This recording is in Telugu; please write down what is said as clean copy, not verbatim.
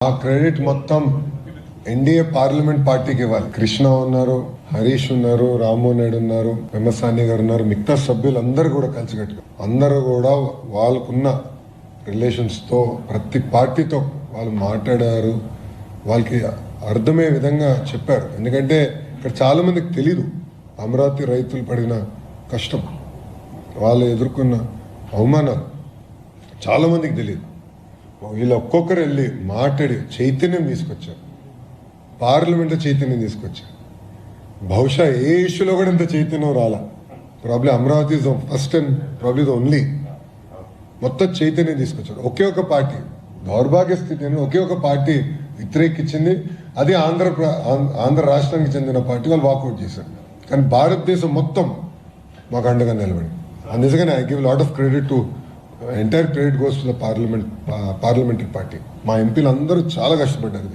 ఆ క్రెడిట్ మొత్తం ఎన్డీఏ పార్లమెంట్ పార్టీకి ఇవ్వాలి. కృష్ణ ఉన్నారు, హరీష్ ఉన్నారు, రామ్మోహన్ నాయుడు ఉన్నారు, పెమ్మసాని గారు ఉన్నారు, మిగతా సభ్యులు అందరూ కూడా కలిసికట్టుగా అందరూ కూడా వాళ్ళకున్న రిలేషన్స్ తో ప్రతి పార్టీతో వాళ్ళు మాట్లాడారు. వాళ్ళకి అర్థమయ్యే విధంగా చెప్పారు. ఎందుకంటే ఇక్కడ చాలా మందికి తెలీదు అమరావతి రైతులు పడిన కష్టం, వాళ్ళు ఎదుర్కొన్న అవమానాలు చాలా మందికి తెలియదు. వీళ్ళు ఒక్కొక్కరు వెళ్ళి మాట్లాడి చైతన్యం తీసుకొచ్చారు, పార్లమెంట్లో చైతన్యం తీసుకొచ్చారు. బహుశా ఏ ఇష్యూలో కూడా ఇంత చైతన్యం రాలా. Probably Amaravati is first and probably the only. మొత్తం చైతన్యం తీసుకొచ్చారు. ఒకే ఒక పార్టీ దౌర్భాగ్య స్థితిని ఒకే ఒక పార్టీ వ్యతిరేకించింది, అది ఆంధ్ర రాష్ట్రానికి చెందిన పార్టీ. వాళ్ళు వాకౌట్ చేశారు. కానీ భారతదేశం మొత్తం మాకు అండగా నిలబడి. అందుకని I give lot of credit to entire credit goes to the parliamentary party. మా ఎంపీలు అందరూ చాలా కష్టపడ్డారు.